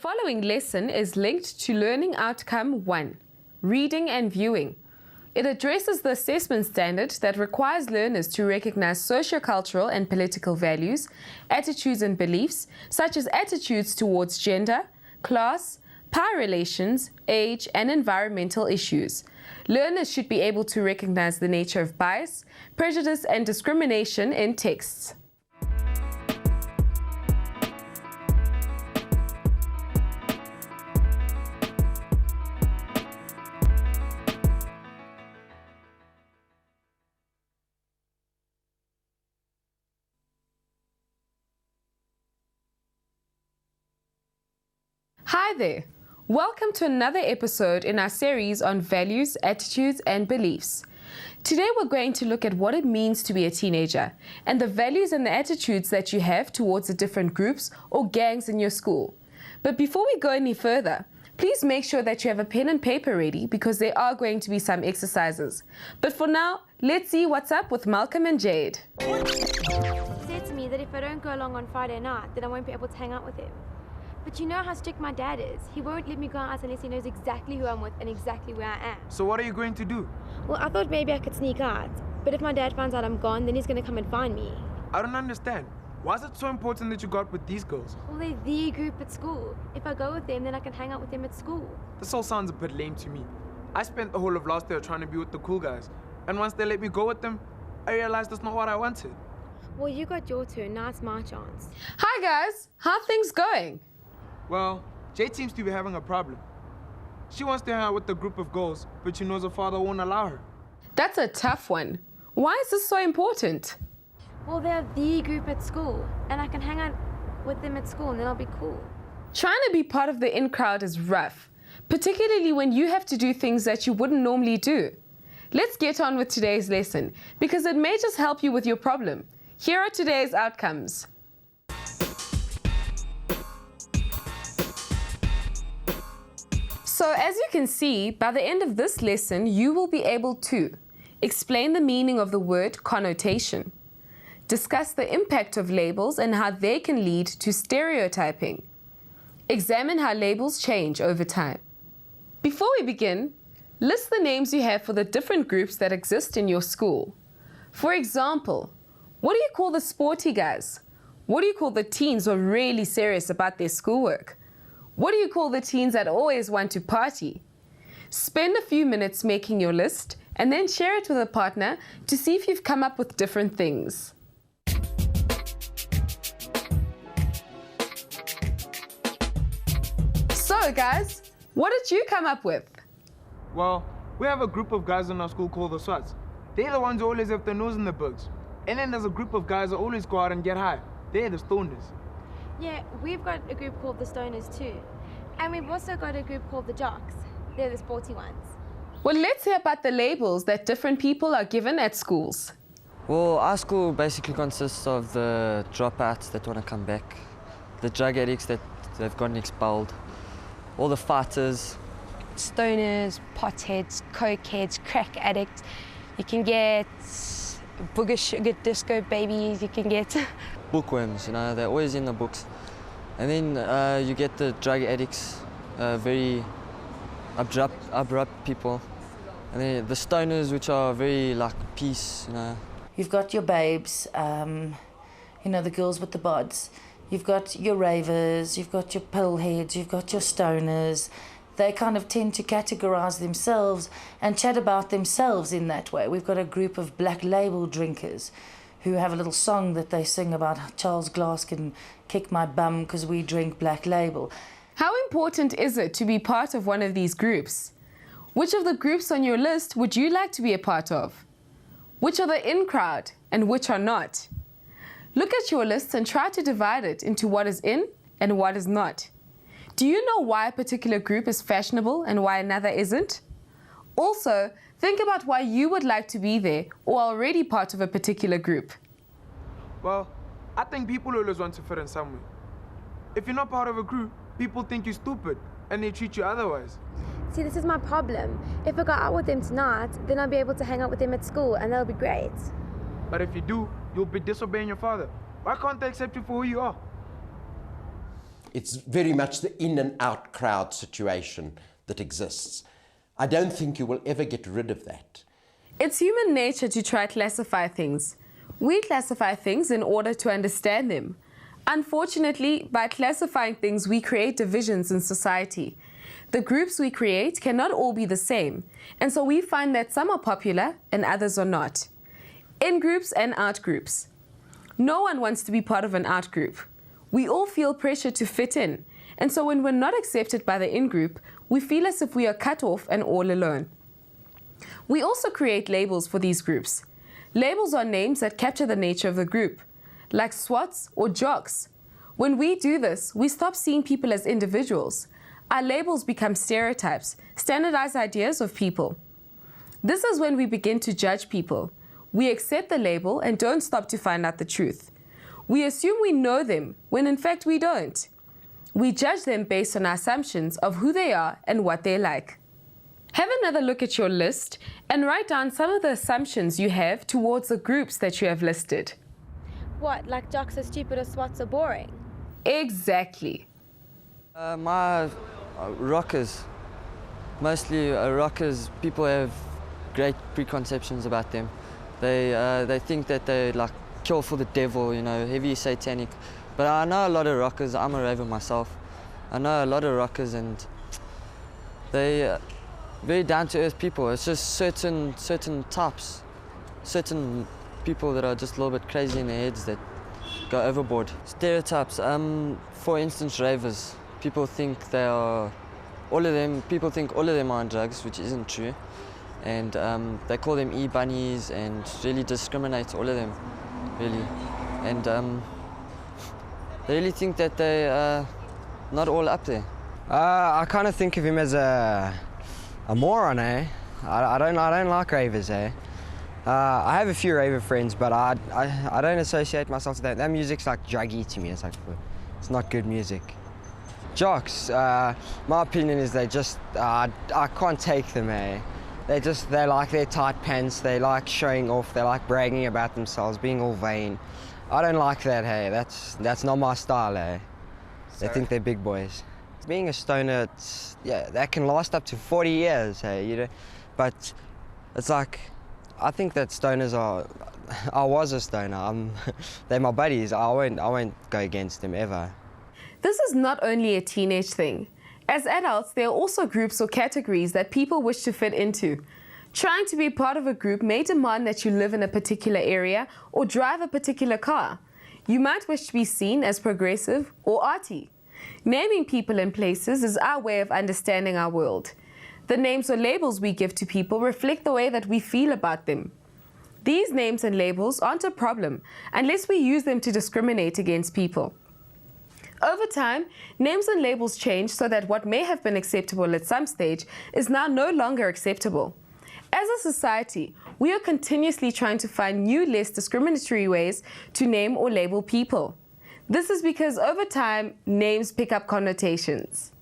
Following lesson is linked to Learning Outcome 1, Reading and Viewing. It addresses the assessment standard that requires learners to recognize sociocultural and political values, attitudes and beliefs, such as attitudes towards gender, class, power relations, age, and environmental issues. Learners should be able to recognize the nature of bias, prejudice, and discrimination in texts. Hi there! Welcome to another episode in our series on values, attitudes, and beliefs. Today we're going to look at what it means to be a teenager and the values and the attitudes that you have towards the different groups or gangs in your school. But before we go any further, please make sure that you have a pen and paper ready because there are going to be some exercises. But for now, let's see what's up with Malcolm and Jade. He said to me that if I don't go along on Friday night, then I won't be able to hang out with him. But you know how strict my dad is. He won't let me go out unless he knows exactly who I'm with and exactly where I am. So what are you going to do? Well, I thought maybe I could sneak out. But if my dad finds out I'm gone, then he's going to come and find me. I don't understand. Why is it so important that you got with these girls? Well, they're the group at school. If I go with them, then I can hang out with them at school. This all sounds a bit lame to me. I spent the whole of last year trying to be with the cool guys. And once they let me go with them, I realized that's not what I wanted. Well, you got your turn. Now it's my chance. Hi guys! How are things going? Well, Jade seems to be having a problem. She wants to hang out with a group of girls, but she knows her father won't allow her. That's a tough one. Why is this so important? Well, they're the group at school. And I can hang out with them at school and then I'll be cool. Trying to be part of the in crowd is rough, particularly when you have to do things that you wouldn't normally do. Let's get on with today's lesson, because it may just help you with your problem. Here are today's outcomes. So as you can see, by the end of this lesson, you will be able to explain the meaning of the word connotation, discuss the impact of labels and how they can lead to stereotyping, examine how labels change over time. Before we begin, list the names you have for the different groups that exist in your school. For example, what do you call the sporty guys? What do you call the teens who are really serious about their schoolwork? What do you call the teens that always want to party? Spend a few minutes making your list and then share it with a partner to see if you've come up with different things. So guys, what did you come up with? Well, we have a group of guys in our school called the Swats. They're the ones who always have their nose in the books. And then there's a group of guys that always go out and get high. They're the stoners. Yeah, we've got a group called the Stoners too. And we've also got a group called the Jocks. They're the sporty ones. Well, let's hear about the labels that different people are given at schools. Well, our school basically consists of the dropouts that want to come back, the drug addicts that they've gotten expelled, all the fighters. Stoners, potheads, cokeheads, crack addicts. You can get booger sugar disco babies, you can get Bookworms, you know, they're always in the books. And then you get the drug addicts, very abrupt people. And then the stoners, which are very like peace, you know. You've got your babes, you know, the girls with the bods. You've got your ravers, you've got your pillheads, you've got your stoners. They kind of tend to categorize themselves and chat about themselves in that way. We've got a group of Black Label drinkers who have a little song that they sing about how Charles Glass can kick my bum because we drink Black Label. How important is it to be part of one of these groups? Which of the groups on your list would you like to be a part of? Which are the in crowd and which are not? Look at your list and try to divide it into what is in and what is not. Do you know why a particular group is fashionable and why another isn't? Also, think about why you would like to be there or are already part of a particular group. Well, I think people always want to fit in somewhere. If you're not part of a group, people think you're stupid and they treat you otherwise. See, this is my problem. If I go out with them tonight, then I'll be able to hang out with them at school and that'll be great. But if you do, you'll be disobeying your father. Why can't they accept you for who you are? It's very much the in and out crowd situation that exists. I don't think you will ever get rid of that. It's human nature to try to classify things. We classify things in order to understand them. Unfortunately, by classifying things, we create divisions in society. The groups we create cannot all be the same, and so we find that some are popular and others are not. In-groups and out-groups. No one wants to be part of an out-group. We all feel pressure to fit in, and so when we're not accepted by the in-group, we feel as if we are cut off and all alone. We also create labels for these groups. Labels are names that capture the nature of the group, like SWATs or jocks. When we do this, we stop seeing people as individuals. Our labels become stereotypes, standardized ideas of people. This is when we begin to judge people. We accept the label and don't stop to find out the truth. We assume we know them, when in fact we don't. We judge them based on our assumptions of who they are and what they like. Have another look at your list and write down some of the assumptions you have towards the groups that you have listed. What, like jocks are stupid or SWATs are boring? Exactly. Rockers. Mostly rockers, people have great preconceptions about them. They think that they like kill for the devil, you know, heavy satanic. But I know a lot of rockers. I'm a raver myself. I know a lot of rockers, and they very down-to-earth people. It's just certain types, certain people that are just a little bit crazy in their heads that go overboard. Stereotypes. For instance, ravers. People think they are. People think all of them are on drugs, which isn't true, and they call them e-bunnies and really discriminate all of them, really, and they really think that they are not all up there. I kind of think of him as a moron, eh? I don't like ravers, eh? I have a few raver friends, but I don't associate myself with that. That music's like druggy to me. It's not good music. Jocks, my opinion is they just, I can't take them, eh? They like their tight pants, they like showing off, they like bragging about themselves, being all vain. I don't like that, hey, that's not my style, eh? They think they're big boys. Being a stoner, that can last up to 40 years, hey, you know? But it's like, I think that stoners I was a stoner, they're my buddies, I won't go against them ever. This is not only a teenage thing. As adults, there are also groups or categories that people wish to fit into. Trying to be part of a group may demand that you live in a particular area or drive a particular car. You might wish to be seen as progressive or arty. Naming people and places is our way of understanding our world. The names or labels we give to people reflect the way that we feel about them. These names and labels aren't a problem unless we use them to discriminate against people. Over time, names and labels change so that what may have been acceptable at some stage is now no longer acceptable. As a society, we are continuously trying to find new, less discriminatory ways to name or label people. This is because over time, names pick up connotations.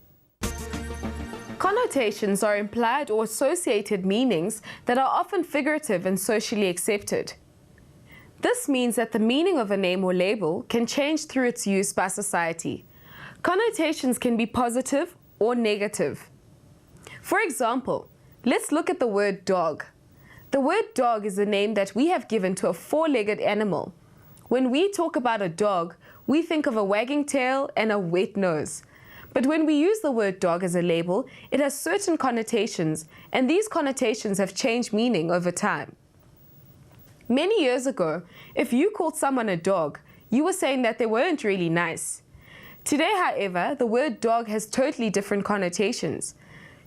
Connotations are implied or associated meanings that are often figurative and socially accepted. This means that the meaning of a name or label can change through its use by society. Connotations can be positive or negative. For example, let's look at the word dog. The word dog is a name that we have given to a four-legged animal. When we talk about a dog, we think of a wagging tail and a wet nose. But when we use the word dog as a label, it has certain connotations, and these connotations have changed meaning over time. Many years ago, if you called someone a dog, you were saying that they weren't really nice. Today, however, the word dog has totally different connotations.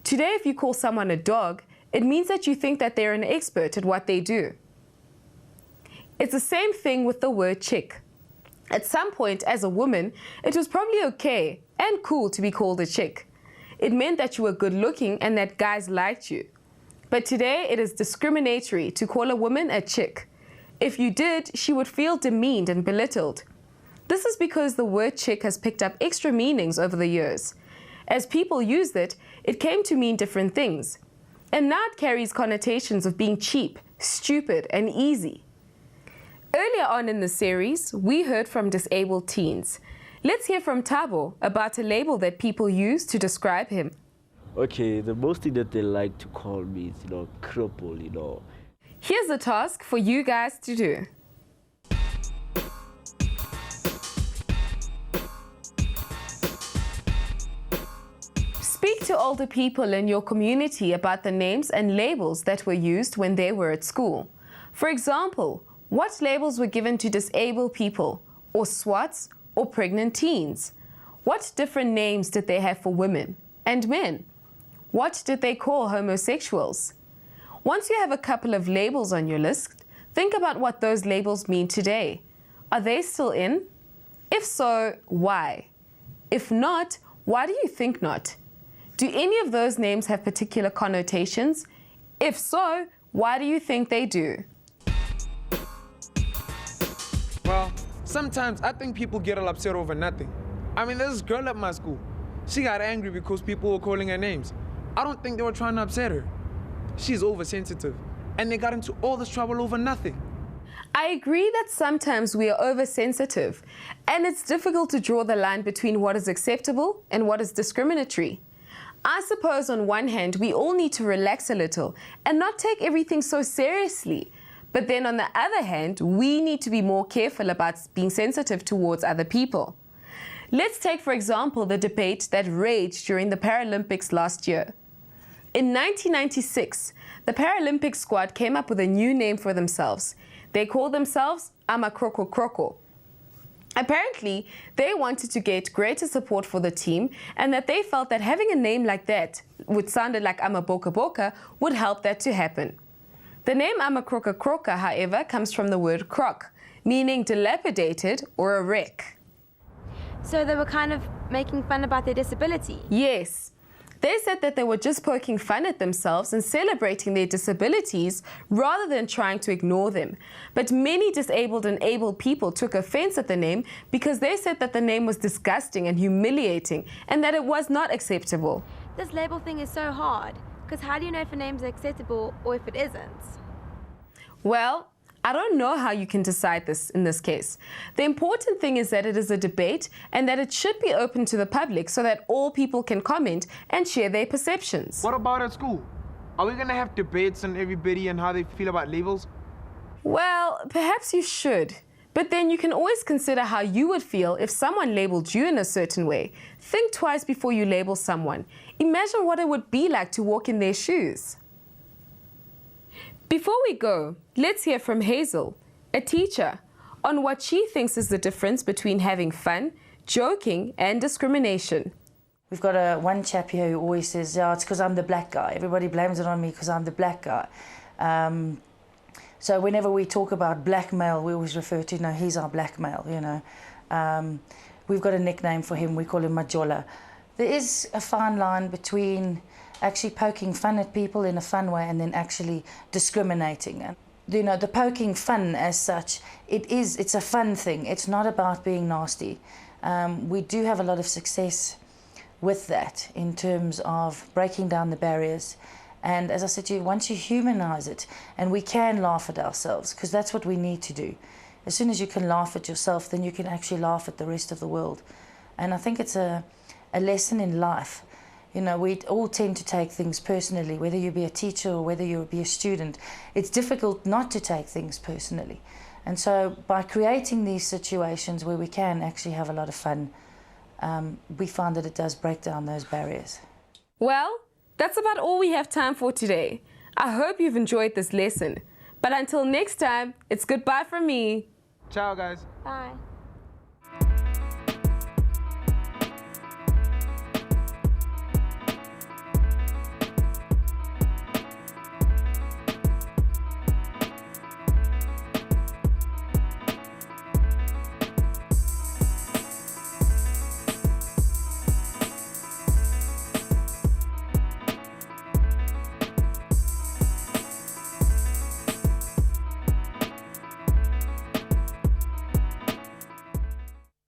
Today, if you call someone a dog, it means that you think that they're an expert at what they do. It's the same thing with the word chick. At some point, as a woman, it was probably okay and cool to be called a chick. It meant that you were good looking and that guys liked you. But today, it is discriminatory to call a woman a chick. If you did, she would feel demeaned and belittled. This is because the word chick has picked up extra meanings over the years. As people used it, it came to mean different things. And now it carries connotations of being cheap, stupid, and easy. Earlier on in the series, we heard from disabled teens. Let's hear from Thabo about a label that people use to describe him. Okay, the most thing that they like to call me is, cripple, Here's a task for you guys to do. Speak to older people in your community about the names and labels that were used when they were at school. For example, what labels were given to disabled people, or SWATs, or pregnant teens? What different names did they have for women and men? What did they call homosexuals? Once you have a couple of labels on your list, think about what those labels mean today. Are they still in? If so, why? If not, why do you think not? Do any of those names have particular connotations? If so, why do you think they do? Well, sometimes I think people get all upset over nothing. I mean, there's this girl at my school. She got angry because people were calling her names. I don't think they were trying to upset her. She's oversensitive, and they got into all this trouble over nothing. I agree that sometimes we are oversensitive, and it's difficult to draw the line between what is acceptable and what is discriminatory. I suppose on one hand, we all need to relax a little and not take everything so seriously. But then on the other hand, we need to be more careful about being sensitive towards other people. Let's take, for example, the debate that raged during the Paralympics last year. In 1996, the Paralympic squad came up with a new name for themselves. They called themselves Amakroko Kroko. Apparently, they wanted to get greater support for the team, and that they felt that having a name like that, which sounded like Amaboka Boka, would help that to happen. The name Amakroka Kroka, however, comes from the word krok, meaning dilapidated or a wreck. So they were kind of making fun about their disability? Yes. They said that they were just poking fun at themselves and celebrating their disabilities rather than trying to ignore them. But many disabled and able people took offense at the name because they said that the name was disgusting and humiliating and that it was not acceptable. This label thing is so hard, because how do you know if a name's acceptable or if it isn't? Well, I don't know how you can decide this in this case. The important thing is that it is a debate and that it should be open to the public so that all people can comment and share their perceptions. What about at school? Are we gonna have debates on everybody and how they feel about labels? Well, perhaps you should. But then you can always consider how you would feel if someone labeled you in a certain way. Think twice before you label someone. Imagine what it would be like to walk in their shoes. Before we go, let's hear from Hazel, a teacher, on what she thinks is the difference between having fun, joking, and discrimination. We've got one chap here who always says, "Yeah, it's because I'm the black guy. Everybody blames it on me because I'm the black guy." So whenever we talk about blackmail, we always refer to, no, he's our blackmail, you know. We've got a nickname for him. We call him Majola. There is a fine line between actually poking fun at people in a fun way and then actually discriminating. And, you know, the poking fun as such, it's a fun thing. It's not about being nasty. We do have a lot of success with that in terms of breaking down the barriers. And as I said to you, once you humanize it, and we can laugh at ourselves, because that's what we need to do. As soon as you can laugh at yourself, then you can actually laugh at the rest of the world. And I think it's a lesson in life. You know, we all tend to take things personally, whether you be a teacher or whether you be a student. It's difficult not to take things personally. And so by creating these situations where we can actually have a lot of fun, we find that it does break down those barriers. Well, that's about all we have time for today. I hope you've enjoyed this lesson. But until next time, it's goodbye from me. Ciao, guys. Bye.